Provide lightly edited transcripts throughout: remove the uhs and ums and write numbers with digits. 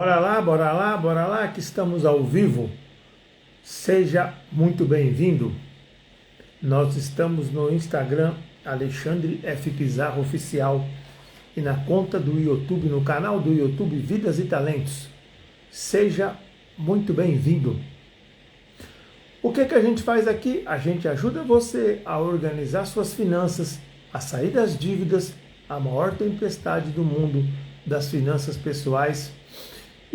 Bora lá, bora lá, bora lá, que estamos ao vivo. Seja muito bem-vindo. Nós estamos no Instagram, Alexandre F. Pizarro Oficial, e na conta do YouTube, no canal do YouTube Vidas e Talentos. Seja muito bem-vindo. O que a gente faz aqui? A gente ajuda você a organizar suas finanças, a sair das dívidas, a maior tempestade do mundo, das finanças pessoais,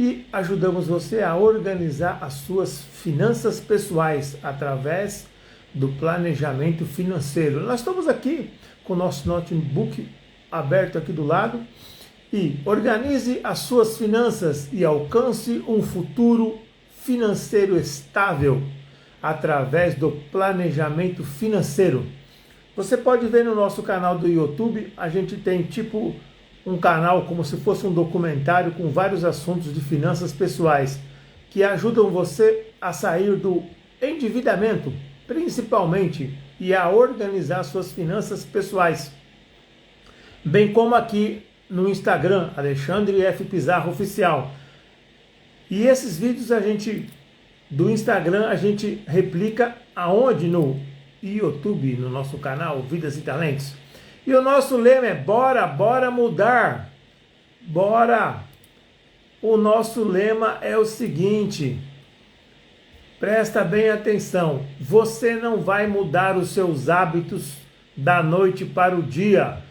e ajudamos você a organizar as suas finanças pessoais através do planejamento financeiro. Nós estamos aqui com o nosso notebook aberto aqui do lado e organize as suas finanças e alcance um futuro financeiro estável através do planejamento financeiro. Você pode ver no nosso canal do YouTube, a gente tem tipo um canal como se fosse um documentário com vários assuntos de finanças pessoais que ajudam você a sair do endividamento, principalmente, e a organizar suas finanças pessoais. Bem como aqui no Instagram, Alexandre F. Pizarro Oficial. E esses vídeos do Instagram a gente replica aonde? No YouTube, no nosso canal Vidas e Talentos. E o nosso lema é bora mudar. Bora! O nosso lema é o seguinte, presta bem atenção, você não vai mudar os seus hábitos da noite para o dia,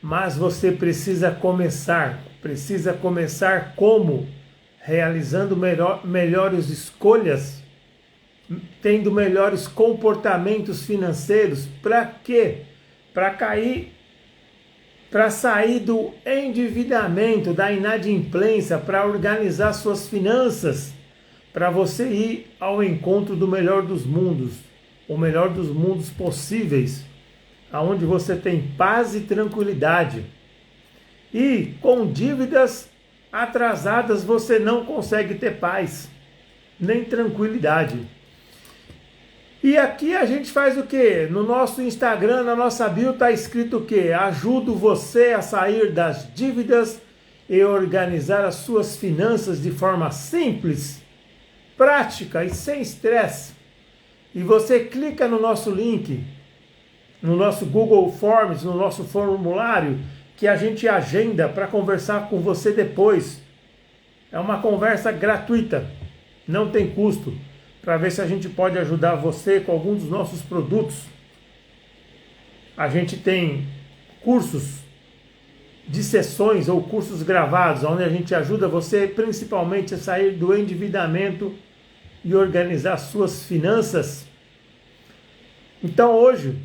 mas você precisa começar. Precisa começar como? Realizando melhores escolhas, tendo melhores comportamentos financeiros. Para quê? Para sair do endividamento, da inadimplência, para organizar suas finanças, para você ir ao encontro do melhor dos mundos, o melhor dos mundos possíveis, aonde você tem paz e tranquilidade. E com dívidas atrasadas você não consegue ter paz, nem tranquilidade. E aqui a gente faz o quê? No nosso Instagram, na nossa bio, está escrito o quê? Ajudo você a sair das dívidas e organizar as suas finanças de forma simples, prática e sem estresse. E você clica no nosso link, no nosso Google Forms, no nosso formulário, que a gente agenda para conversar com você depois. É uma conversa gratuita, não tem custo, para ver se a gente pode ajudar você com algum dos nossos produtos. A gente tem cursos de sessões ou cursos gravados, onde a gente ajuda você principalmente a sair do endividamento e organizar suas finanças. Então hoje,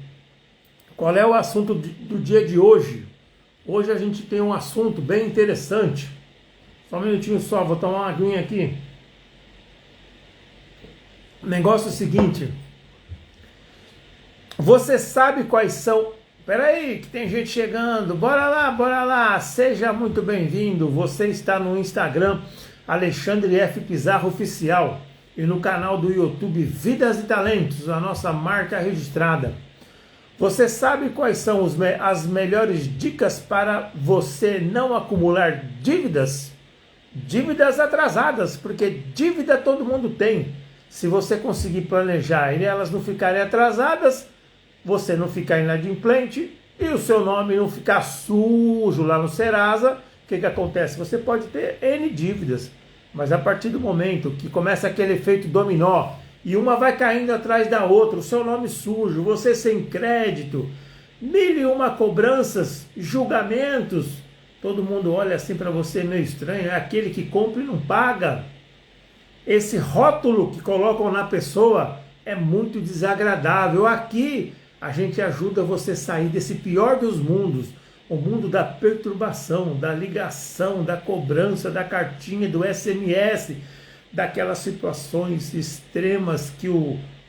qual é o assunto do dia de hoje? Hoje a gente tem um assunto bem interessante. Só um minutinho só, vou tomar uma aguinha aqui. O negócio é o seguinte, você sabe quais são... Peraí, que tem gente chegando, bora lá, seja muito bem-vindo. Você está no Instagram, Alexandre F. Pizarro Oficial, e no canal do YouTube Vidas e Talentos, a nossa marca registrada. Você sabe quais são as melhores dicas para você não acumular dívidas? Dívidas atrasadas, porque dívida todo mundo tem. Se você conseguir planejar e elas não ficarem atrasadas, você não ficar inadimplente e o seu nome não ficar sujo lá no Serasa, o que acontece? Você pode ter N dívidas, mas a partir do momento que começa aquele efeito dominó e uma vai caindo atrás da outra, o seu nome sujo, você sem crédito, 1001 cobranças, julgamentos, todo mundo olha assim para você meio estranho, é aquele que compra e não paga. Esse rótulo que colocam na pessoa é muito desagradável. Aqui a gente ajuda você a sair desse pior dos mundos, o mundo da perturbação, da ligação, da cobrança, da cartinha, do SMS, daquelas situações extremas que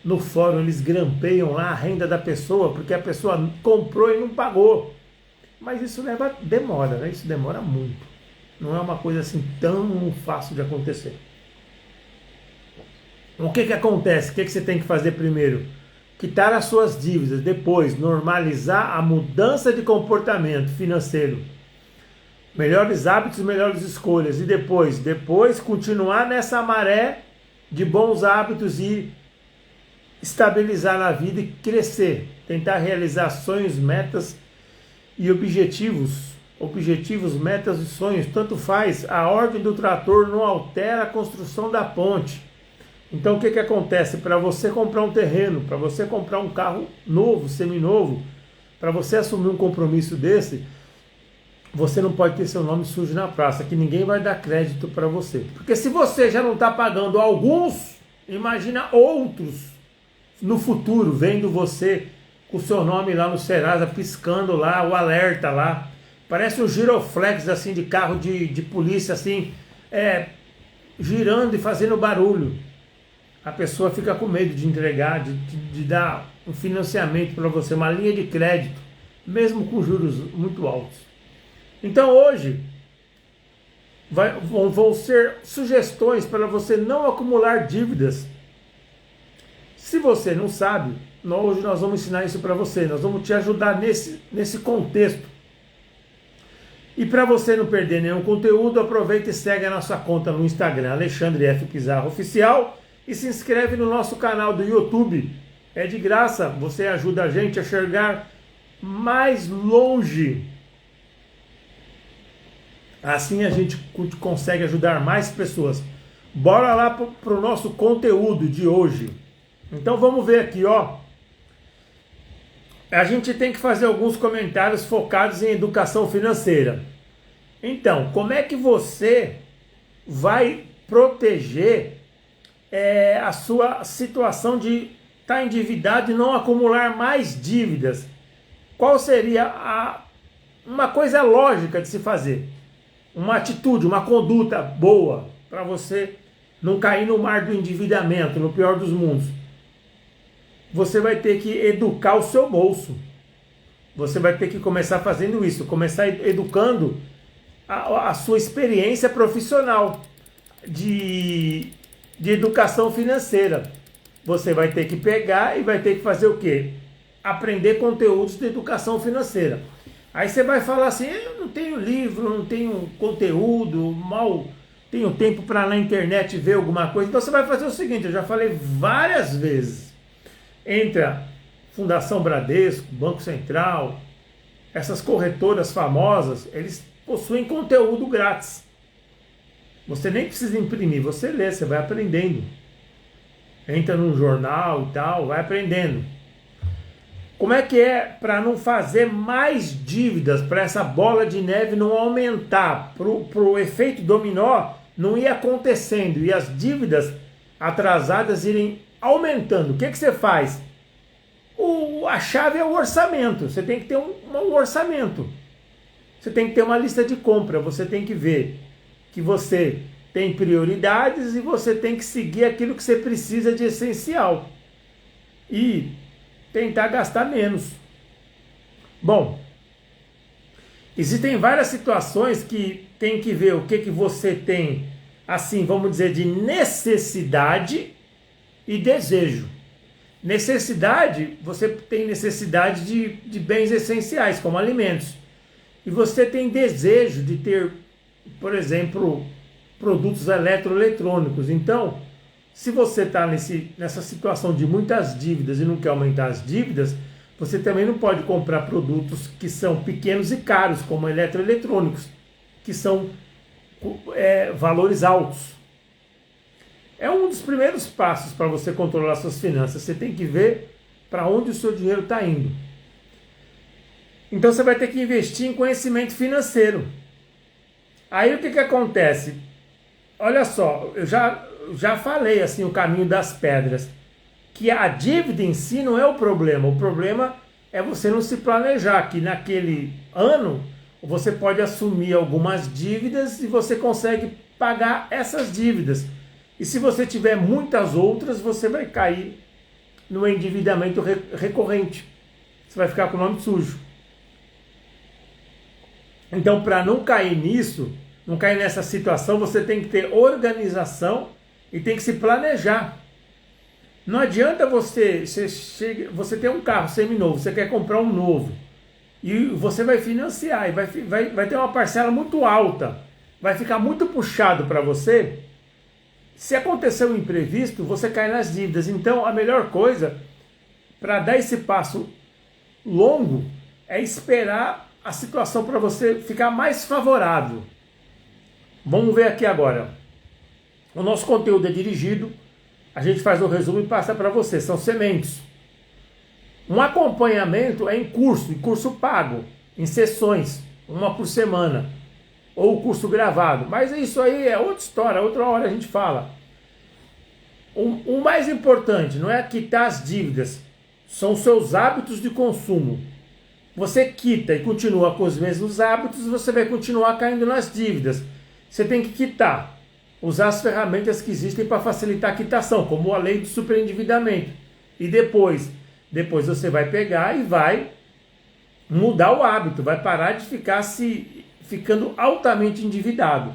no fórum eles grampeiam lá a renda da pessoa, porque a pessoa comprou e não pagou. Mas isso demora, né? Isso demora muito. Não é uma coisa assim tão fácil de acontecer. O que acontece? O que você tem que fazer primeiro? Quitar as suas dívidas, depois normalizar a mudança de comportamento financeiro. Melhores hábitos, melhores escolhas. E depois continuar nessa maré de bons hábitos e estabilizar na vida e crescer. Tentar realizar sonhos, metas e objetivos. Objetivos, metas e sonhos. Tanto faz, a ordem do trator não altera a construção da ponte. Então o que acontece? Para você comprar um terreno, para você comprar um carro novo, seminovo, para você assumir um compromisso desse, você não pode ter seu nome sujo na praça, que ninguém vai dar crédito para você. Porque se você já não está pagando alguns, imagina outros no futuro, vendo você com o seu nome lá no Serasa, piscando lá, o alerta lá. Parece um giroflex assim de carro de polícia, assim, girando e fazendo barulho. A pessoa fica com medo de entregar, de dar um financiamento para você, uma linha de crédito, mesmo com juros muito altos. Então hoje vão ser sugestões para você não acumular dívidas. Se você não sabe, hoje nós vamos ensinar isso para você, nós vamos te ajudar nesse contexto. E para você não perder nenhum conteúdo, aproveita e segue a nossa conta no Instagram, Alexandre F. Pizarro Oficial, e se inscreve no nosso canal do YouTube. É de graça, você ajuda a gente a chegar mais longe. Assim a gente consegue ajudar mais pessoas. Bora lá para o nosso conteúdo de hoje. Então vamos ver aqui, ó. A gente tem que fazer alguns comentários focados em educação financeira. Então, como é que você vai proteger a sua situação de estar endividado e não acumular mais dívidas? Qual seria uma coisa lógica de se fazer? Uma atitude, uma conduta boa para você não cair no mar do endividamento, no pior dos mundos. Você vai ter que educar o seu bolso. Você vai ter que começar fazendo isso, começar educando a sua experiência profissional de educação financeira. Você vai ter que pegar e vai ter que fazer o quê? Aprender conteúdos de educação financeira. Aí você vai falar assim, eu não tenho livro, não tenho conteúdo, mal tenho tempo para na internet ver alguma coisa. Então você vai fazer o seguinte, eu já falei várias vezes. Entra Fundação Bradesco, Banco Central, essas corretoras famosas, eles possuem conteúdo grátis. Você nem precisa imprimir, você lê, você vai aprendendo. Entra num jornal e tal, vai aprendendo. Como é que é para não fazer mais dívidas, para essa bola de neve não aumentar, para o efeito dominó não ir acontecendo e as dívidas atrasadas irem aumentando? O que você faz? A chave é o orçamento. Você tem que ter um orçamento. Você tem que ter uma lista de compra. Você tem que ver que você tem prioridades e você tem que seguir aquilo que você precisa de essencial. E tentar gastar menos. Bom, existem várias situações que tem que ver o que você tem, assim, vamos dizer, de necessidade e desejo. Necessidade, você tem necessidade de bens essenciais, como alimentos. E você tem desejo de ter, por exemplo, produtos eletroeletrônicos. Então, se você está nessa situação de muitas dívidas e não quer aumentar as dívidas, você também não pode comprar produtos que são pequenos e caros, como eletroeletrônicos, que são valores altos. É um dos primeiros passos para você controlar suas finanças. Você tem que ver para onde o seu dinheiro está indo. Então você vai ter que investir em conhecimento financeiro. Aí o que acontece? Olha só, eu já falei assim o caminho das pedras, que a dívida em si não é o problema é você não se planejar, que naquele ano você pode assumir algumas dívidas e você consegue pagar essas dívidas. E se você tiver muitas outras, você vai cair no endividamento recorrente. Você vai ficar com o nome sujo. Então, para não cair nisso, não cair nessa situação, você tem que ter organização e tem que se planejar. Não adianta você ter um carro seminovo, você quer comprar um novo. e você vai financiar, e vai ter uma parcela muito alta, vai ficar muito puxado para você. Se acontecer um imprevisto, você cai nas dívidas. Então, a melhor coisa para dar esse passo longo é esperar a situação para você ficar mais favorável. Vamos ver aqui agora. O nosso conteúdo é dirigido, a gente faz o resumo e passa para você. São sementes. Um acompanhamento é em curso pago, em sessões, uma por semana, ou curso gravado. Mas isso aí é outra história, outra hora a gente fala. O mais importante não é quitar as dívidas, são os seus hábitos de consumo. Você quita e continua com os mesmos hábitos, você vai continuar caindo nas dívidas. Você tem que quitar, usar as ferramentas que existem para facilitar a quitação, como a lei do superendividamento. E depois você vai pegar e vai mudar o hábito, vai parar de ficar ficando altamente endividado.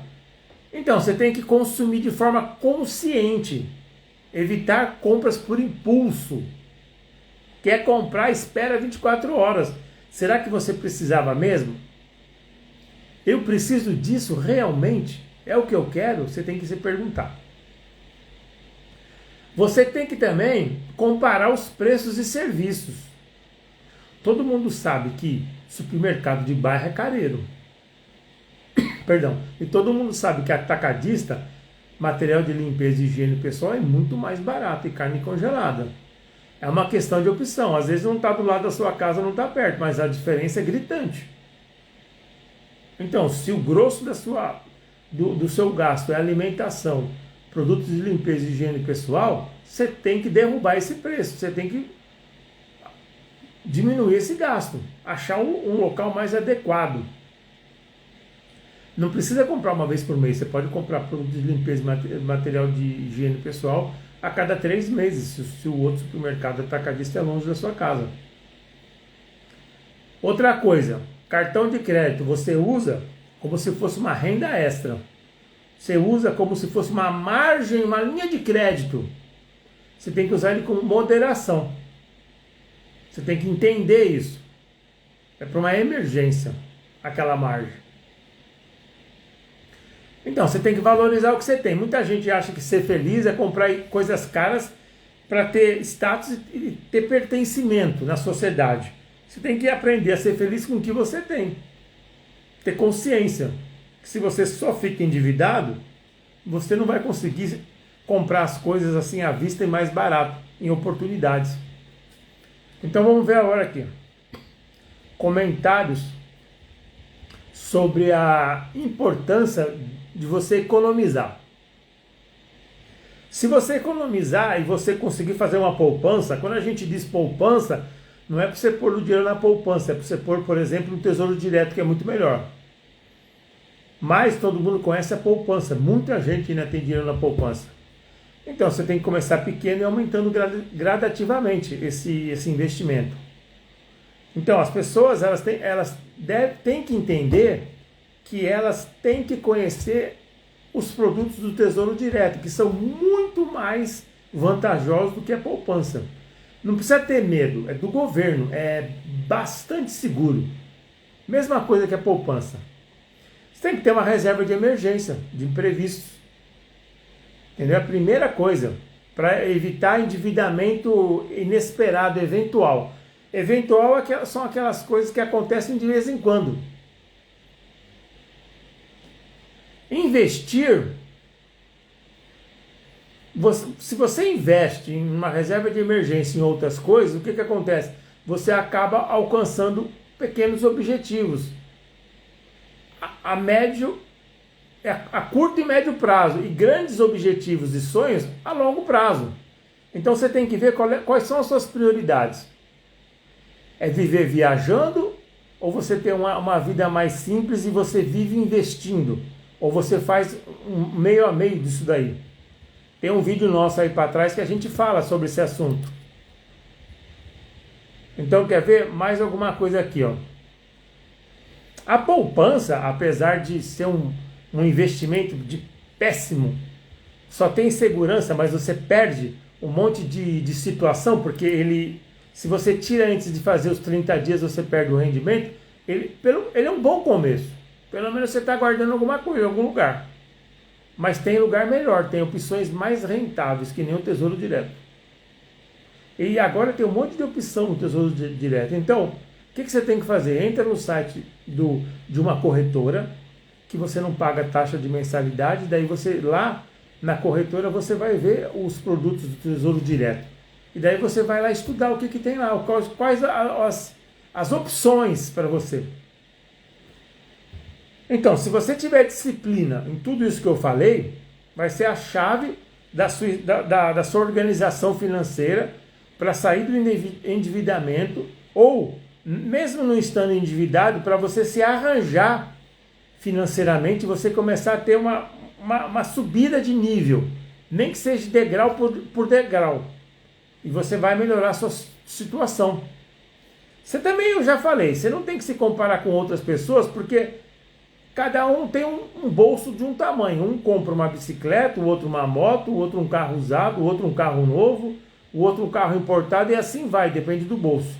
Então você tem que consumir de forma consciente, evitar compras por impulso. Quer comprar, espera 24 horas. Será que você precisava mesmo? Eu preciso disso realmente? É o que eu quero? Você tem que se perguntar. Você tem que também comparar os preços e serviços. Todo mundo sabe que supermercado de bairro é careiro. Perdão. E todo mundo sabe que atacadista, material de limpeza e higiene pessoal é muito mais barato e carne congelada. É uma questão de opção. Às vezes não está do lado da sua casa, não está perto, mas a diferença é gritante. Então, se o grosso do seu gasto é alimentação, produtos de limpeza e higiene pessoal, você tem que derrubar esse preço, você tem que diminuir esse gasto, achar um local mais adequado. Não precisa comprar uma vez por mês, você pode comprar produtos de limpeza e material de higiene pessoal a cada 3 meses, se o outro supermercado atacadista é longe da sua casa. Outra coisa, cartão de crédito você usa como se fosse uma renda extra. Você usa como se fosse uma margem, uma linha de crédito. Você tem que usar ele com moderação. Você tem que entender isso. É para uma emergência, aquela margem. Então, você tem que valorizar o que você tem. Muita gente acha que ser feliz é comprar coisas caras para ter status e ter pertencimento na sociedade. Você tem que aprender a ser feliz com o que você tem. Ter consciência que se você só fica endividado, você não vai conseguir comprar as coisas assim à vista e mais barato, em oportunidades. Então vamos ver agora aqui. Comentários sobre a importância de você economizar. Se você economizar e você conseguir fazer uma poupança, quando a gente diz poupança, não é para você pôr o dinheiro na poupança, é para você pôr, por exemplo, no Tesouro Direto, que é muito melhor. Mas todo mundo conhece a poupança, muita gente ainda tem dinheiro na poupança. Então você tem que começar pequeno e aumentando gradativamente esse investimento. Então as pessoas elas têm que entender que elas têm que conhecer os produtos do Tesouro Direto, que são muito mais vantajosos do que a poupança. Não precisa ter medo, é do governo, é bastante seguro. Mesma coisa que a poupança. Você tem que ter uma reserva de emergência, de imprevistos. Entendeu? A primeira coisa, para evitar endividamento inesperado, eventual. Eventual são aquelas coisas que acontecem de vez em quando. Investir, se você investe em uma reserva de emergência em outras coisas, o que acontece? Você acaba alcançando pequenos objetivos a curto e médio prazo, e grandes objetivos e sonhos a longo prazo. Então você tem que ver quais são as suas prioridades. É viver viajando, ou você tem uma vida mais simples e você vive investindo? Ou você faz um meio a meio disso daí? Tem um vídeo nosso aí para trás que a gente fala sobre esse assunto. Então quer ver mais alguma coisa aqui, ó. A poupança, apesar de ser um investimento péssimo, só tem segurança, mas você perde um monte de situação, porque Se você tira antes de fazer os 30 dias, você perde o rendimento, ele é um bom começo. Pelo menos você está guardando alguma coisa em algum lugar. Mas tem lugar melhor, tem opções mais rentáveis, que nem o Tesouro Direto. E agora tem um monte de opção no Tesouro Direto. Então, o que você tem que fazer? Entra no site de uma corretora, que você não paga taxa de mensalidade, daí você lá na corretora você vai ver os produtos do Tesouro Direto. E daí você vai lá estudar o que tem lá, quais as opções para você. Então, se você tiver disciplina em tudo isso que eu falei, vai ser a chave da sua organização financeira para sair do endividamento, ou, mesmo não estando endividado, para você se arranjar financeiramente, você começar a ter uma subida de nível, nem que seja degrau por degrau, e você vai melhorar a sua situação. Você também, eu já falei, você não tem que se comparar com outras pessoas, porque cada um tem um bolso de um tamanho. Um compra uma bicicleta, o outro uma moto, o outro um carro usado, o outro um carro novo, o outro um carro importado, e assim vai, depende do bolso.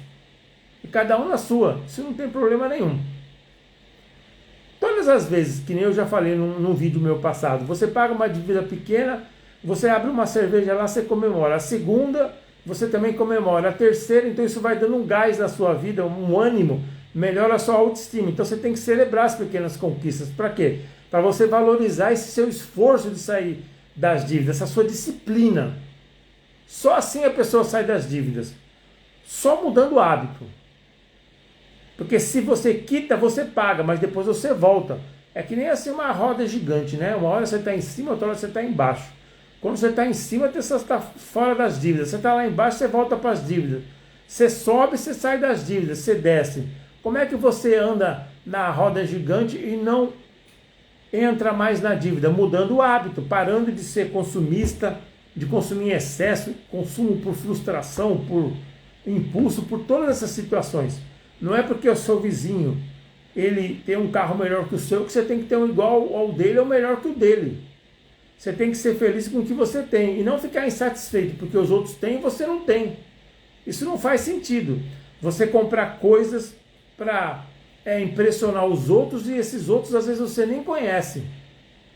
E cada um na sua, isso não tem problema nenhum. Todas as vezes, que nem eu já falei num vídeo meu passado, você paga uma dívida pequena, você abre uma cerveja lá, você comemora. A segunda, você também comemora. A terceira, então isso vai dando um gás na sua vida, um ânimo, melhora a sua autoestima. Então você tem que celebrar as pequenas conquistas. Para quê? Para você valorizar esse seu esforço de sair das dívidas, essa sua disciplina. Só assim a pessoa sai das dívidas. Só mudando o hábito. Porque se você quita, você paga, mas depois você volta. É que nem assim uma roda gigante, né? Uma hora você está em cima, outra hora você está embaixo. Quando você está em cima, você está fora das dívidas. Você está lá embaixo, você volta para as dívidas. Você sobe, você sai das dívidas, você desce. Como é que você anda na roda gigante e não entra mais na dívida? Mudando o hábito, parando de ser consumista, de consumir em excesso, consumo por frustração, por impulso, por todas essas situações. Não é porque o seu vizinho ele tem um carro melhor que o seu que você tem que ter um igual ao dele ou melhor que o dele. Você tem que ser feliz com o que você tem e não ficar insatisfeito porque os outros têm e você não tem. Isso não faz sentido. Você comprar coisas para impressionar os outros e esses outros às vezes você nem conhece.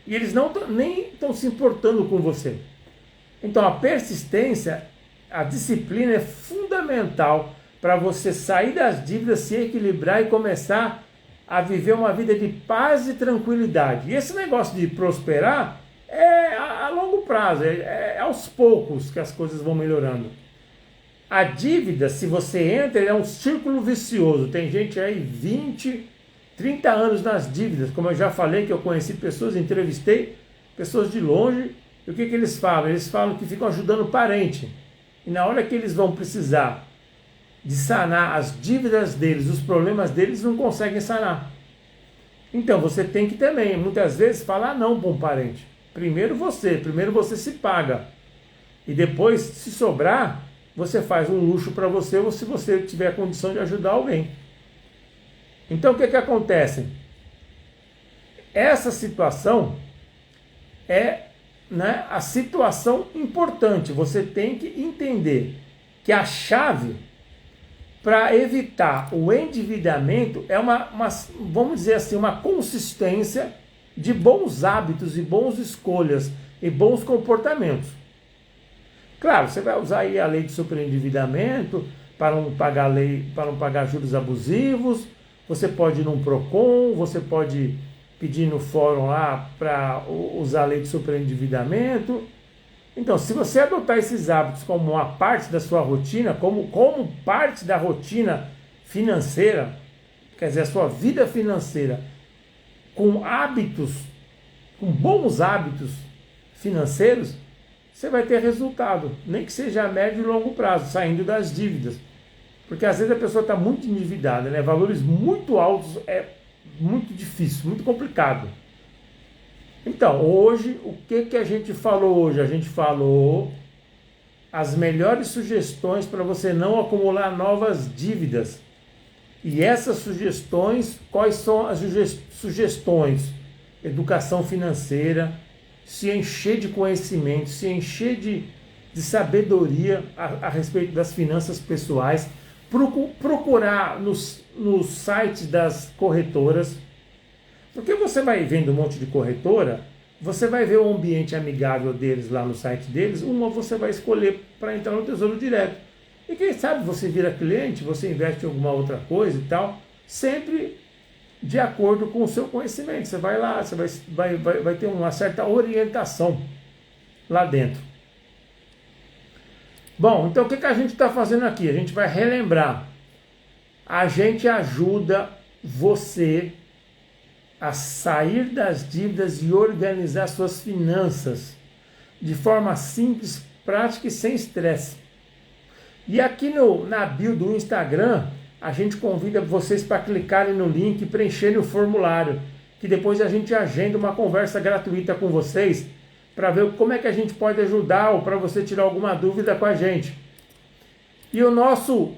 E eles nem estão se importando com você. Então a persistência, a disciplina é fundamental para você sair das dívidas, se equilibrar e começar a viver uma vida de paz e tranquilidade. E esse negócio de prosperar é a longo prazo, é aos poucos que as coisas vão melhorando. A dívida, se você entra, é um círculo vicioso. Tem gente aí 20, 30 anos nas dívidas. Como eu já falei, que eu conheci pessoas, entrevistei pessoas de longe. E o que eles falam? Eles falam que ficam ajudando parente. E na hora que eles vão precisar de sanar as dívidas deles, os problemas deles, não conseguem sanar. Então você tem que também, muitas vezes, falar não para um parente. Primeiro você se paga. E depois, se sobrar, você faz um luxo para você, ou se você tiver a condição de ajudar alguém. Então o que acontece? Essa situação é, a situação importante. Você tem que entender que a chave para evitar o endividamento é vamos dizer assim, uma consistência de bons hábitos e boas escolhas e bons comportamentos. Claro, você vai usar aí a lei de superendividamento para não pagar juros abusivos, você pode ir num PROCON, você pode pedir no fórum lá para usar a lei de superendividamento. Então, se você adotar esses hábitos como uma parte da sua rotina, como parte da rotina financeira, quer dizer, a sua vida financeira, com bons hábitos financeiros, você vai ter resultado, nem que seja a médio e longo prazo, saindo das dívidas. Porque às vezes a pessoa está muito endividada, né? Valores muito altos é muito difícil, muito complicado. Então, hoje, o que a gente falou hoje? A gente falou as melhores sugestões para você não acumular novas dívidas. E essas sugestões, quais são as sugestões? Educação financeira, se encher de conhecimento, se encher de de sabedoria a respeito das finanças pessoais. Procurar nos sites das corretoras, porque você vai vendo um monte de corretora, você vai ver o ambiente amigável deles lá no site deles, uma você vai escolher para entrar no Tesouro Direto. E quem sabe você vira cliente, você investe em alguma outra coisa e tal, sempre de acordo com o seu conhecimento. Você vai lá, você vai ter uma certa orientação lá dentro. Bom, então o que a gente está fazendo aqui? A gente vai relembrar. A gente ajuda você a sair das dívidas e organizar suas finanças de forma simples, prática e sem estresse. E aqui na bio do Instagram, a gente convida vocês para clicarem no link e preencherem o formulário, que depois a gente agenda uma conversa gratuita com vocês para ver como é que a gente pode ajudar ou para você tirar alguma dúvida com a gente. E o nosso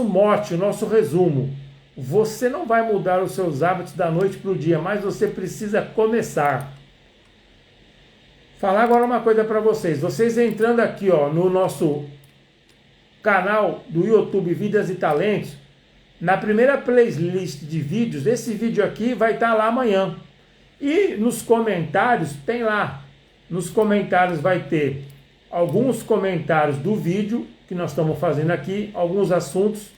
mote, o nosso resumo: você não vai mudar os seus hábitos da noite para o dia, mas você precisa começar. Falar agora uma coisa para vocês. Vocês entrando aqui no nosso canal do YouTube Vidas e Talentos, na primeira playlist de vídeos, esse vídeo aqui vai estar lá amanhã. E nos comentários, tem lá. Nos comentários vai ter alguns comentários do vídeo que nós estamos fazendo aqui, alguns assuntos.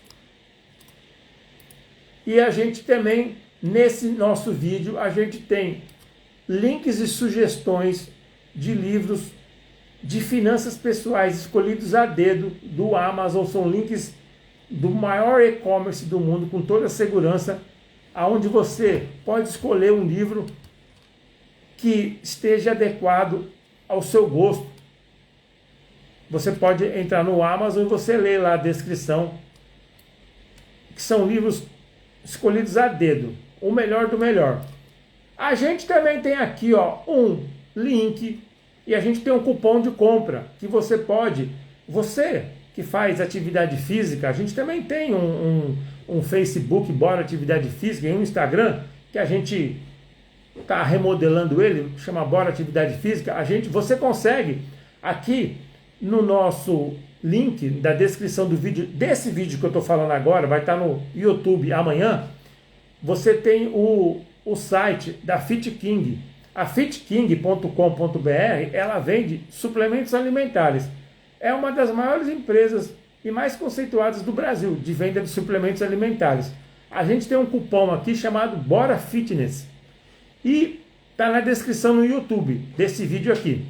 E a gente também, nesse nosso vídeo, a gente tem links e sugestões de livros de finanças pessoais escolhidos a dedo do Amazon. São links do maior e-commerce do mundo, com toda a segurança, aonde você pode escolher um livro que esteja adequado ao seu gosto. Você pode entrar no Amazon e você lê lá a descrição, que são livros escolhidos a dedo, o melhor do melhor. A gente também tem aqui um link e a gente tem um cupom de compra que você pode, você que faz atividade física, a gente também tem um Facebook Bora Atividade Física e um Instagram que a gente está remodelando ele, chama Bora Atividade Física. Você consegue aqui no nosso link da descrição do vídeo, desse vídeo que eu estou falando agora, vai estar no YouTube amanhã. Você tem o site da Fit King, a fitking.com.br. Ela vende suplementos alimentares. É uma das maiores empresas e mais conceituadas do Brasil de venda de suplementos alimentares. A gente tem um cupom aqui chamado Bora Fitness e está na descrição no YouTube desse vídeo aqui.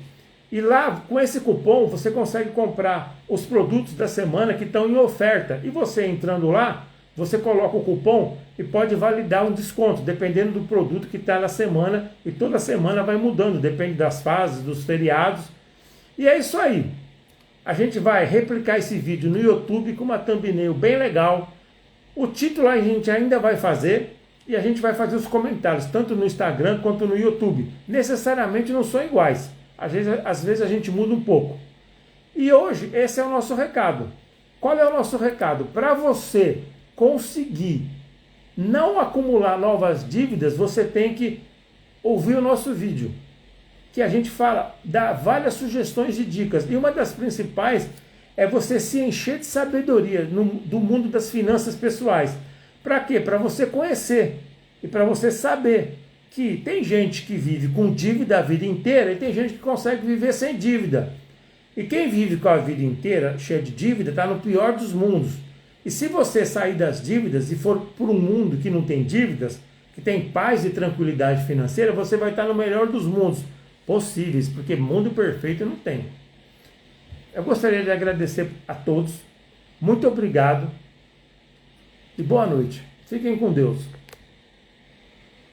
E lá, com esse cupom, você consegue comprar os produtos da semana que estão em oferta. E você entrando lá, você coloca o cupom e pode validar um desconto, dependendo do produto que está na semana. E toda semana vai mudando, depende das fases, dos feriados. E é isso aí. A gente vai replicar esse vídeo no YouTube com uma thumbnail bem legal. O título a gente ainda vai fazer. E a gente vai fazer os comentários, tanto no Instagram quanto no YouTube. Necessariamente não são iguais. Às vezes a gente muda um pouco. E hoje esse é o nosso recado. Qual é o nosso recado? Para você conseguir não acumular novas dívidas, você tem que ouvir o nosso vídeo, que a gente dá várias sugestões de dicas. E uma das principais é você se encher de sabedoria do mundo das finanças pessoais. Para quê? Para você conhecer e para você saber que tem gente que vive com dívida a vida inteira e tem gente que consegue viver sem dívida. E quem vive com a vida inteira cheia de dívida está no pior dos mundos. E se você sair das dívidas e for para um mundo que não tem dívidas, que tem paz e tranquilidade financeira, você vai estar no melhor dos mundos possíveis, porque mundo perfeito não tem. Eu gostaria de agradecer a todos. Muito obrigado e boa noite. Fiquem com Deus.